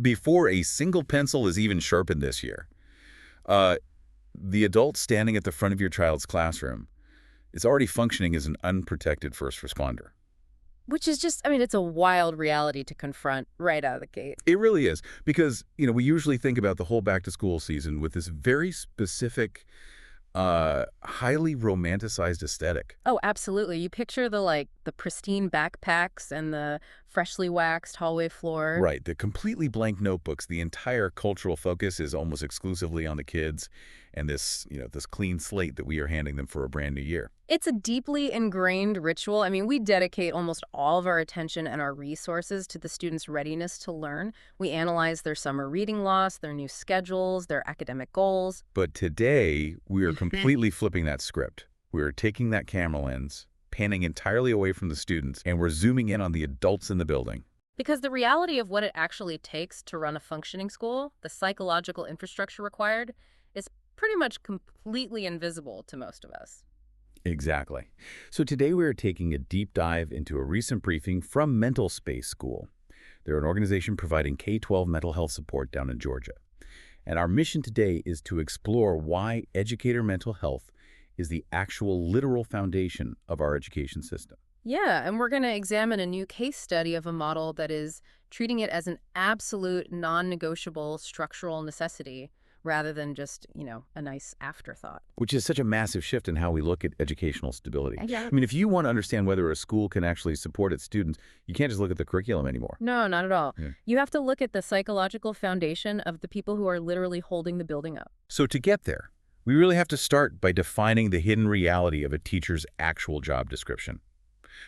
before a single pencil is even sharpened this year. Uh, the adult standing at the front of your child's classroom is already functioning as an unprotected first responder. Which is just, I mean, it's a wild reality to confront right out of the gate. It really is, because, we usually think about the whole back-to-school season with this very specific, highly romanticized aesthetic. Oh, absolutely. You picture the pristine backpacks and the freshly waxed hallway floor. Right, the completely blank notebooks, the entire cultural focus is almost exclusively on the kids and this clean slate that we are handing them for a brand new year. It's a deeply ingrained ritual. I mean, we dedicate almost all of our attention and our resources to the students' readiness to learn. We analyze their summer reading loss, their new schedules, their academic goals. But today, we are completely flipping that script. We are taking that camera lens, panning entirely away from the students, and we're zooming in on the adults in the building. Because the reality of what it actually takes to run a functioning school, the psychological infrastructure required, is pretty much completely invisible to most of us. Exactly. So today we are taking a deep dive into a recent briefing from MentalSpace School. They're an organization providing K-12 mental health support down in Georgia. And our mission today is to explore why educator mental health is the actual literal foundation of our education system. Yeah, and we're going to examine a new case study of a model that is treating it as an absolute non-negotiable structural necessity rather than just, a nice afterthought. Which is such a massive shift in how we look at educational stability. Yeah. I mean, if you want to understand whether a school can actually support its students, you can't just look at the curriculum anymore. No, not at all. Yeah. You have to look at the psychological foundation of the people who are literally holding the building up. So to get there, we really have to start by defining the hidden reality of a teacher's actual job description.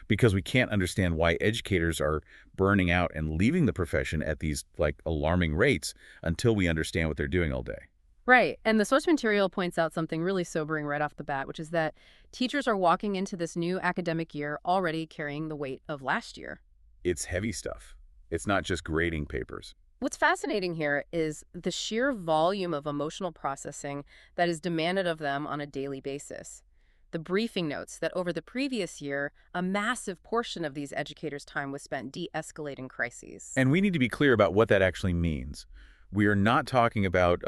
Because we can't understand why educators are burning out and leaving the profession at these, alarming rates until we understand what they're doing all day. Right. And the source material points out something really sobering right off the bat, which is that teachers are walking into this new academic year already carrying the weight of last year. It's heavy stuff. It's not just grading papers. What's fascinating here is the sheer volume of emotional processing that is demanded of them on a daily basis. The briefing notes that over the previous year, a massive portion of these educators' time was spent de-escalating crises. And we need to be clear about what that actually means. We are not talking about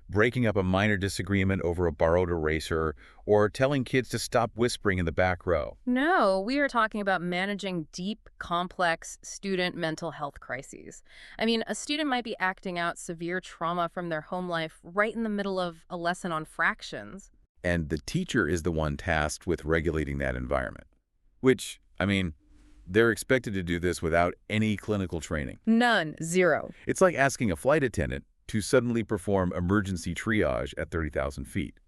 breaking up a minor disagreement over a borrowed eraser or telling kids to stop whispering in the back row. No, we are talking about managing deep, complex student mental health crises. I mean, a student might be acting out severe trauma from their home life right in the middle of a lesson on fractions. And the teacher is the one tasked with regulating that environment. Which, they're expected to do this without any clinical training. None. Zero. It's like asking a flight attendant to suddenly perform emergency triage at 30,000 feet.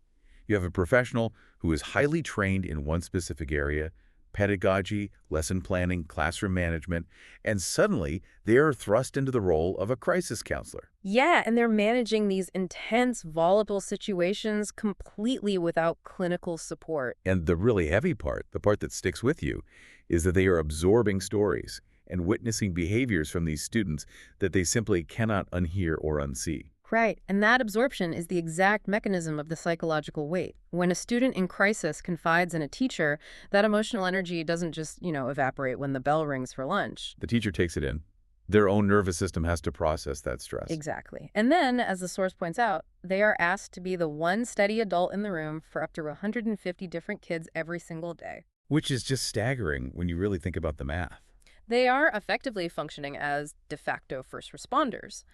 You have a professional who is highly trained in one specific area, pedagogy, lesson planning, classroom management, and suddenly they are thrust into the role of a crisis counselor. Yeah, and they're managing these intense, volatile situations completely without clinical support. And the really heavy part, the part that sticks with you, is that they are absorbing stories and witnessing behaviors from these students that they simply cannot unhear or unsee. Right, and that absorption is the exact mechanism of the psychological weight. When a student in crisis confides in a teacher, that emotional energy doesn't just, evaporate when the bell rings for lunch. The teacher takes it in. Their own nervous system has to process that stress. Exactly. And then, as the source points out, they are asked to be the one steady adult in the room for up to 150 different kids every single day. Which is just staggering when you really think about the math. They are effectively functioning as de facto first responders.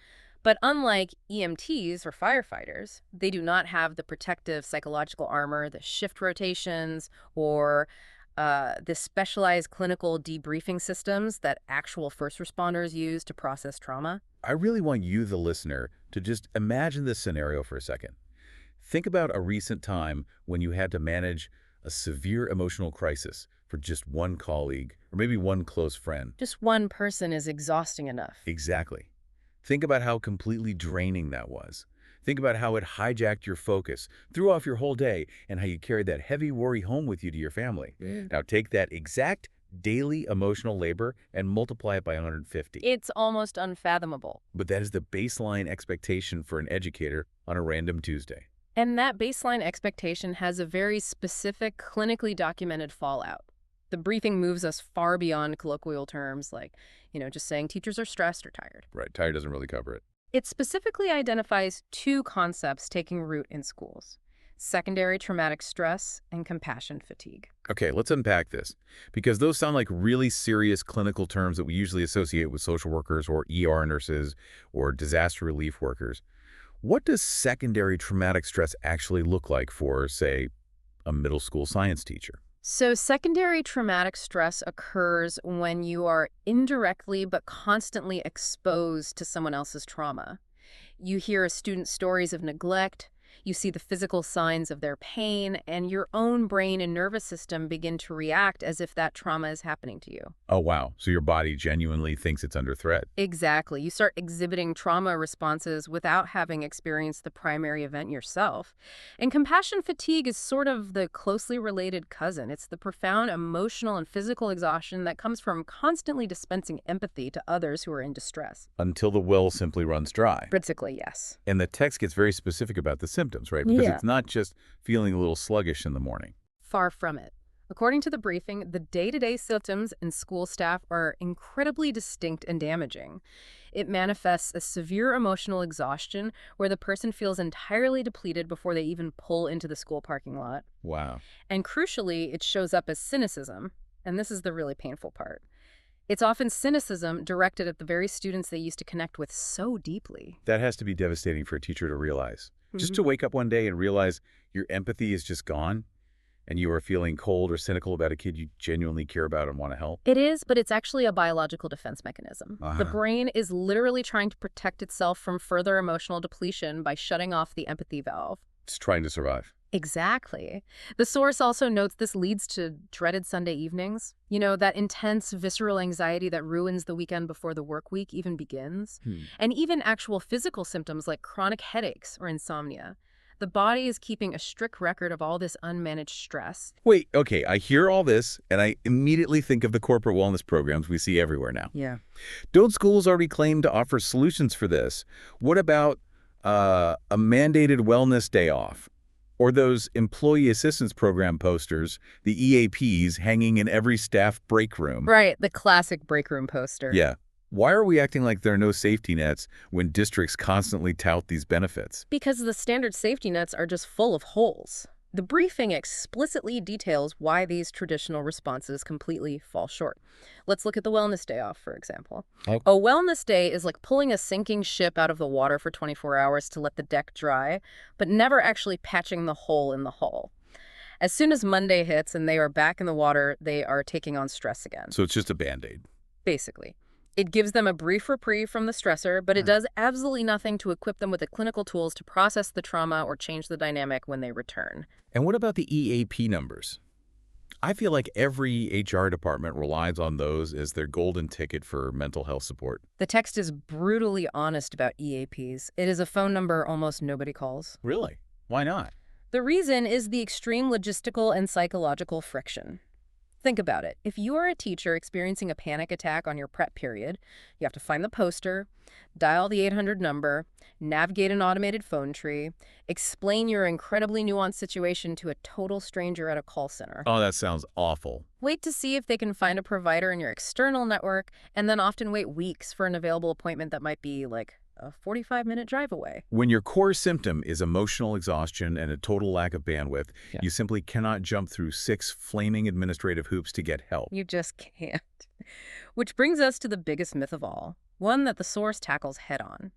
But unlike EMTs or firefighters, they do not have the protective psychological armor, the shift rotations, or the specialized clinical debriefing systems that actual first responders use to process trauma. I really want you, the listener, to just imagine this scenario for a second. Think about a recent time when you had to manage a severe emotional crisis for just one colleague or maybe one close friend. Just one person is exhausting enough. Exactly. Think about how completely draining that was. Think about how it hijacked your focus, threw off your whole day, and how you carried that heavy worry home with you to your family. Now take that exact daily emotional labor and multiply it by 150. It's almost unfathomable. But that is the baseline expectation for an educator on a random Tuesday. And that baseline expectation has a very specific, clinically documented fallout. The briefing moves us far beyond colloquial terms like, just saying teachers are stressed or tired. Right, tired doesn't really cover it. It specifically identifies two concepts taking root in schools: secondary traumatic stress and compassion fatigue. Okay, let's unpack this, because those sound like really serious clinical terms that we usually associate with social workers or ER nurses or disaster relief workers. What does secondary traumatic stress actually look like for, say, a middle school science teacher? So secondary traumatic stress occurs when you are indirectly but constantly exposed to someone else's trauma. You hear a student's stories of neglect, you see the physical signs of their pain, and your own brain and nervous system begin to react as if that trauma is happening to you. Oh, wow. So your body genuinely thinks it's under threat. Exactly. You start exhibiting trauma responses without having experienced the primary event yourself. And compassion fatigue is sort of the closely related cousin. It's the profound emotional and physical exhaustion that comes from constantly dispensing empathy to others who are in distress. Until the well simply runs dry. Basically, yes. And the text gets very specific about the symptoms, right? Because Yeah. it's not just feeling a little sluggish in the morning. Far from it. According to the briefing, the day-to-day symptoms in school staff are incredibly distinct and damaging. It manifests as severe emotional exhaustion where the person feels entirely depleted before they even pull into the school parking lot. Wow. And crucially, it shows up as cynicism, and this is the really painful part. It's often cynicism directed at the very students they used to connect with so deeply. That has to be devastating for a teacher to realize. Just to wake up one day and realize your empathy is just gone and you are feeling cold or cynical about a kid you genuinely care about and want to help. It is, but it's actually a biological defense mechanism. Uh-huh. The brain is literally trying to protect itself from further emotional depletion by shutting off the empathy valve. It's trying to survive. Exactly. The source also notes this leads to dreaded Sunday evenings. That intense, visceral anxiety that ruins the weekend before the work week even begins. And even actual physical symptoms like chronic headaches or insomnia. The body is keeping a strict record of all this unmanaged stress. Wait, okay, I hear all this and I immediately think of the corporate wellness programs we see everywhere now. Yeah. Don't schools already claim to offer solutions for this? What about a mandated wellness day off? Or those employee assistance program posters, the EAPs, hanging in every staff break room. Right, the classic break room poster. Yeah. Why are we acting like there are no safety nets when districts constantly tout these benefits? Because the standard safety nets are just full of holes. The briefing explicitly details why these traditional responses completely fall short. Let's look at the wellness day off, for example. Okay. A wellness day is like pulling a sinking ship out of the water for 24 hours to let the deck dry, but never actually patching the hole in the hull. As soon as Monday hits and they are back in the water, they are taking on stress again. So it's just a Band-Aid. Basically. It gives them a brief reprieve from the stressor, but it does absolutely nothing to equip them with the clinical tools to process the trauma or change the dynamic when they return. And what about the EAP numbers? I feel like every HR department relies on those as their golden ticket for mental health support. The text is brutally honest about EAPs. It is a phone number almost nobody calls. Really? Why not? The reason is the extreme logistical and psychological friction. Think about it. If you are a teacher experiencing a panic attack on your prep period, you have to find the poster, dial the 800 number, navigate an automated phone tree, explain your incredibly nuanced situation to a total stranger at a call center. Oh, that sounds awful. Wait to see if they can find a provider in your external network, and then often wait weeks for an available appointment that might be like a 45-minute drive away. When your core symptom is emotional exhaustion and a total lack of bandwidth, you simply cannot jump through 6 flaming administrative hoops to get help. You just can't. Which brings us to the biggest myth of all, one that the source tackles head-on.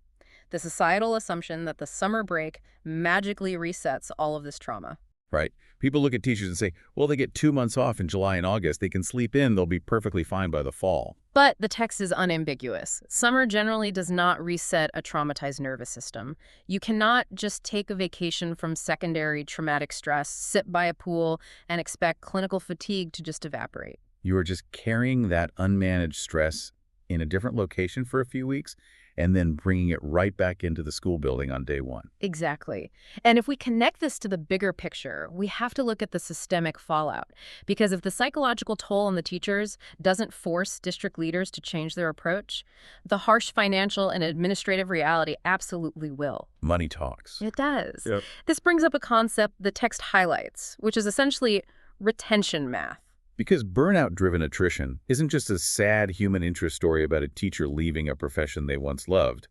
The societal assumption that the summer break magically resets all of this trauma. Right. People look at teachers and say, well, they get 2 months off in July and August. They can sleep in. They'll be perfectly fine by the fall. But the text is unambiguous. Summer generally does not reset a traumatized nervous system. You cannot just take a vacation from secondary traumatic stress, sit by a pool, and expect clinical fatigue to just evaporate. You are just carrying that unmanaged stress in a different location for a few weeks and then bringing it right back into the school building on day one. Exactly. And if we connect this to the bigger picture, we have to look at the systemic fallout. Because if the psychological toll on the teachers doesn't force district leaders to change their approach, the harsh financial and administrative reality absolutely will. Money talks. It does. Yep. This brings up a concept the text highlights, which is essentially retention math. Because burnout-driven attrition isn't just a sad human interest story about a teacher leaving a profession they once loved.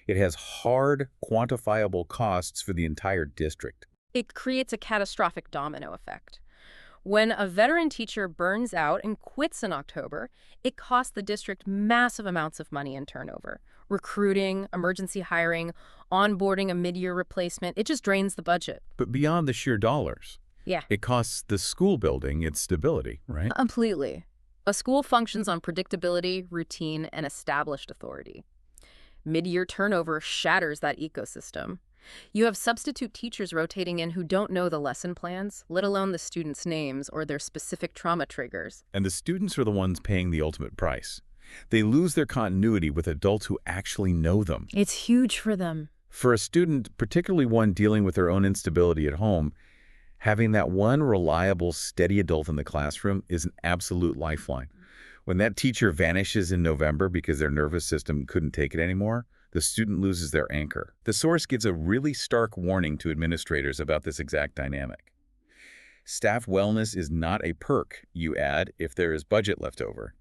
It has hard, quantifiable costs for the entire district. It creates a catastrophic domino effect. When a veteran teacher burns out and quits in October, it costs the district massive amounts of money in turnover. Recruiting, emergency hiring, onboarding a mid-year replacement, it just drains the budget. But beyond the sheer dollars, Yeah. it costs the school building its stability, right? Completely. A school functions on predictability, routine, and established authority. Mid-year turnover shatters that ecosystem. You have substitute teachers rotating in who don't know the lesson plans, let alone the students' names or their specific trauma triggers. And the students are the ones paying the ultimate price. They lose their continuity with adults who actually know them. It's huge for them. For a student, particularly one dealing with their own instability at home, having that one reliable, steady adult in the classroom is an absolute lifeline. When that teacher vanishes in November because their nervous system couldn't take it anymore, the student loses their anchor. The source gives a really stark warning to administrators about this exact dynamic. Staff wellness is not a perk you add if there is budget left over.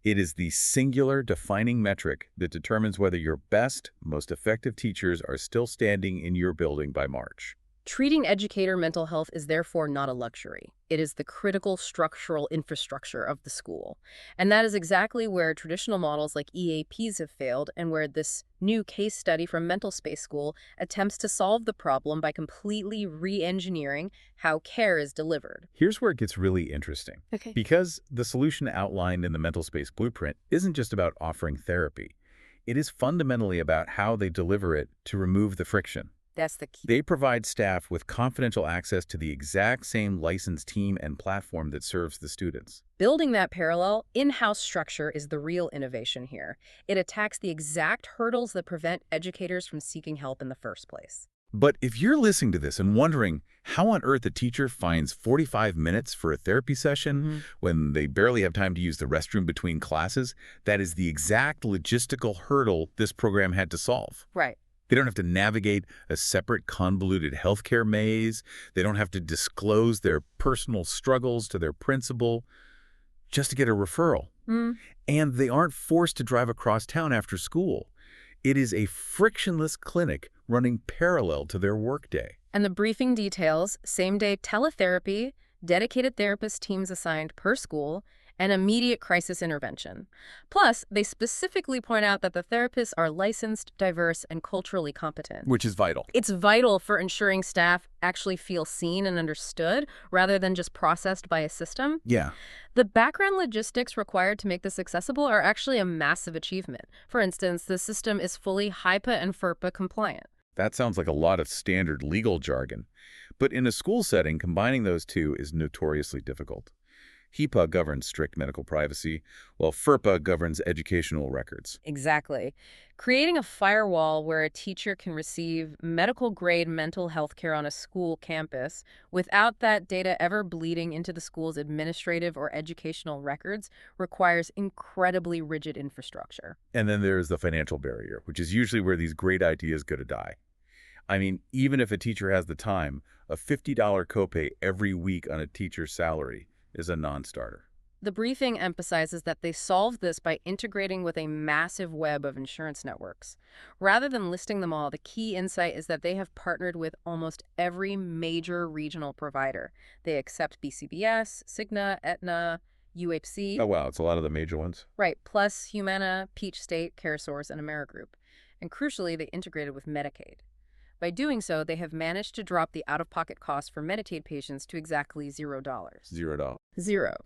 It is the singular defining metric that determines whether your best, most effective teachers are still standing in your building by March. Treating educator mental health is therefore not a luxury. It is the critical structural infrastructure of the school. And that is exactly where traditional models like EAPs have failed and where this new case study from MentalSpace School attempts to solve the problem by completely re-engineering how care is delivered. Here's where it gets really interesting. Okay. Because the solution outlined in the MentalSpace blueprint isn't just about offering therapy. It is fundamentally about how they deliver it to remove the friction. That's the key. They provide staff with confidential access to the exact same licensed team and platform that serves the students. Building that parallel, in-house structure is the real innovation here. It attacks the exact hurdles that prevent educators from seeking help in the first place. But if you're listening to this and wondering how on earth a teacher finds 45 minutes for a therapy session when they barely have time to use the restroom between classes, that is the exact logistical hurdle this program had to solve. Right. They don't have to navigate a separate convoluted healthcare maze. They don't have to disclose their personal struggles to their principal just to get a referral. And they aren't forced to drive across town after school. It is a frictionless clinic running parallel to their workday. And the briefing details same-day teletherapy, dedicated therapist teams assigned per school, and immediate crisis intervention. Plus, they specifically point out that the therapists are licensed, diverse, and culturally competent. Which is vital. It's vital for ensuring staff actually feel seen and understood rather than just processed by a system. Yeah. The background logistics required to make this accessible are actually a massive achievement. For instance, the system is fully HIPAA and FERPA compliant. That sounds like a lot of standard legal jargon. But in a school setting, combining those two is notoriously difficult. HIPAA governs strict medical privacy, while FERPA governs educational records. Exactly. Creating a firewall where a teacher can receive medical-grade mental health care on a school campus without that data ever bleeding into the school's administrative or educational records requires incredibly rigid infrastructure. And then there's the financial barrier, which is usually where these great ideas go to die. I mean, even if a teacher has the time, a $50 copay every week on a teacher's salary is a non-starter. The briefing emphasizes that they solved this by integrating with a massive web of insurance networks. Rather than listing them all, the key insight is that they have partnered with almost every major regional provider. They accept BCBS, Cigna, Aetna, UHC. Oh, wow. It's a lot of the major ones. Right, plus Humana, Peach State, CareSource, and AmeriGroup. And crucially, they integrated with Medicaid. By doing so, they have managed to drop the out-of-pocket cost for Medicaid patients to exactly $0. $0. Zero.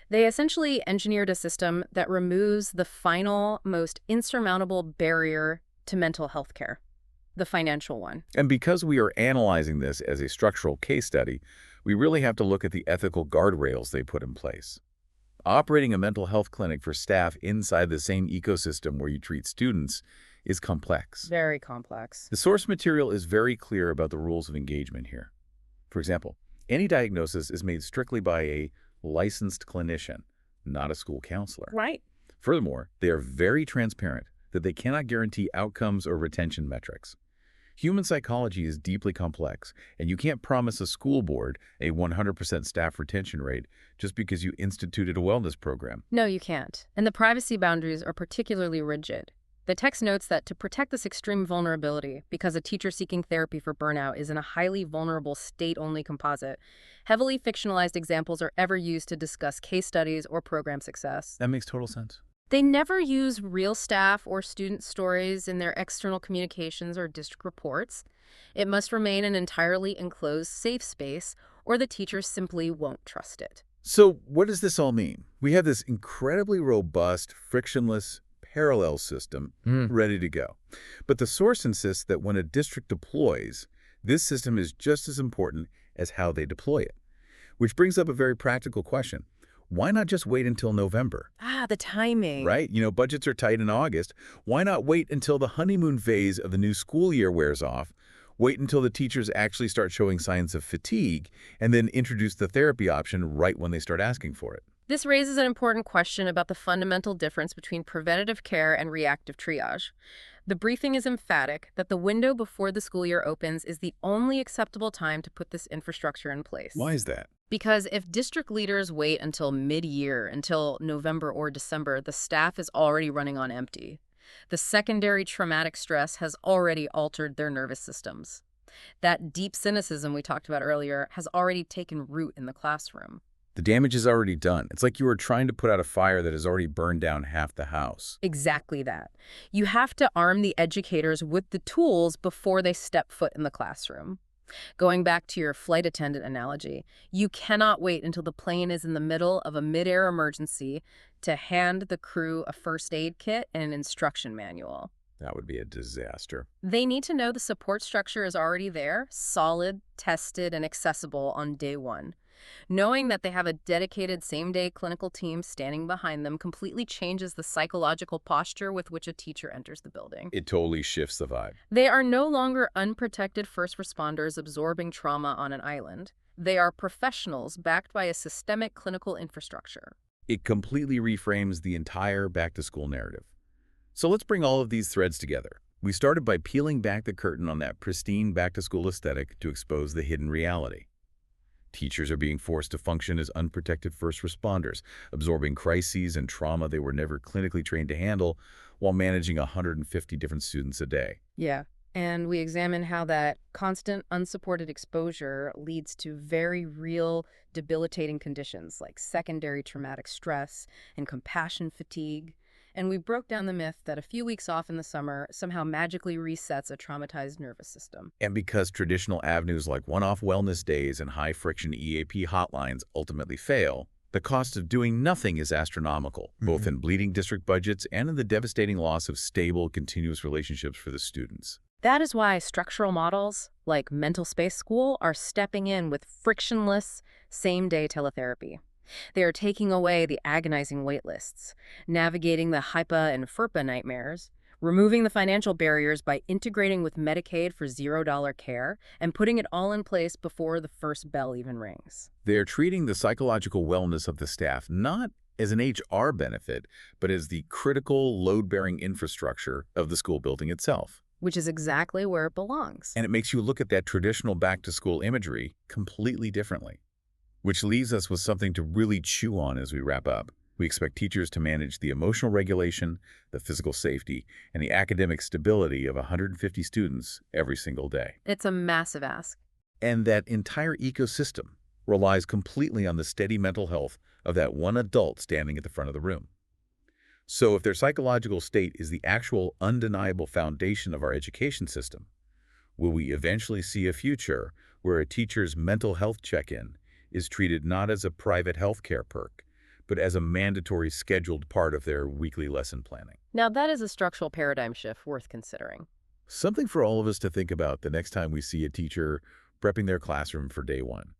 They essentially engineered a system that removes the final, most insurmountable barrier to mental health care, the financial one. And because we are analyzing this as a structural case study, we really have to look at the ethical guardrails they put in place. Operating a mental health clinic for staff inside the same ecosystem where you treat students is complex. Very complex. The source material is very clear about the rules of engagement here. For example, any diagnosis is made strictly by a licensed clinician, not a school counselor. Right. Furthermore, they are very transparent that they cannot guarantee outcomes or retention metrics. Human psychology is deeply complex, and you can't promise a school board a 100% staff retention rate just because you instituted a wellness program. No, you can't. And the privacy boundaries are particularly rigid. The text notes that to protect this extreme vulnerability, because a teacher seeking therapy for burnout is in a highly vulnerable state-only composite, heavily fictionalized examples are ever used to discuss case studies or program success. That makes total sense. They never use real staff or student stories in their external communications or district reports. It must remain an entirely enclosed, safe space, or the teachers simply won't trust it. So what does this all mean? We have this incredibly robust, frictionless, parallel system ready to go. But the source insists that when a district deploys, this system is just as important as how they deploy it. Which brings up a very practical question. Why not just wait until November? The timing. Right? Budgets are tight in August. Why not wait until the honeymoon phase of the new school year wears off? Wait until the teachers actually start showing signs of fatigue, and then introduce the therapy option right when they start asking for it. This raises an important question about the fundamental difference between preventative care and reactive triage. The briefing is emphatic that the window before the school year opens is the only acceptable time to put this infrastructure in place. Why is that? Because if district leaders wait until mid-year, until November or December, the staff is already running on empty. The secondary traumatic stress has already altered their nervous systems. That deep cynicism we talked about earlier has already taken root in the classroom. The damage is already done. It's like you were trying to put out a fire that has already burned down half the house. Exactly that. You have to arm the educators with the tools before they step foot in the classroom. Going back to your flight attendant analogy, you cannot wait until the plane is in the middle of a mid-air emergency to hand the crew a first aid kit and an instruction manual. That would be a disaster. They need to know the support structure is already there, solid, tested, and accessible on day one. Knowing that they have a dedicated same-day clinical team standing behind them completely changes the psychological posture with which a teacher enters the building. It totally shifts the vibe. They are no longer unprotected first responders absorbing trauma on an island. They are professionals backed by a systemic clinical infrastructure. It completely reframes the entire back-to-school narrative. So let's bring all of these threads together. We started by peeling back the curtain on that pristine back-to-school aesthetic to expose the hidden reality. Teachers are being forced to function as unprotected first responders, absorbing crises and trauma they were never clinically trained to handle while managing 150 different students a day. Yeah, and we examine how that constant, unsupported exposure leads to very real, debilitating conditions like secondary traumatic stress and compassion fatigue. And we broke down the myth that a few weeks off in the summer somehow magically resets a traumatized nervous system. And because traditional avenues like one-off wellness days and high-friction EAP hotlines ultimately fail, the cost of doing nothing is astronomical, both in bleeding district budgets and in the devastating loss of stable, continuous relationships for the students. That is why structural models like MentalSpace School are stepping in with frictionless, same-day teletherapy. They are taking away the agonizing wait lists, navigating the HIPAA and FERPA nightmares, removing the financial barriers by integrating with Medicaid for $0 care, and putting it all in place before the first bell even rings. They are treating the psychological wellness of the staff not as an HR benefit, but as the critical load-bearing infrastructure of the school building itself. Which is exactly where it belongs. And it makes you look at that traditional back-to-school imagery completely differently. Which leaves us with something to really chew on as we wrap up. We expect teachers to manage the emotional regulation, the physical safety, and the academic stability of 150 students every single day. It's a massive ask. And that entire ecosystem relies completely on the steady mental health of that one adult standing at the front of the room. So if their psychological state is the actual undeniable foundation of our education system, will we eventually see a future where a teacher's mental health check-in is treated not as a private healthcare perk, but as a mandatory scheduled part of their weekly lesson planning? Now that is a structural paradigm shift worth considering. Something for all of us to think about the next time we see a teacher prepping their classroom for day one.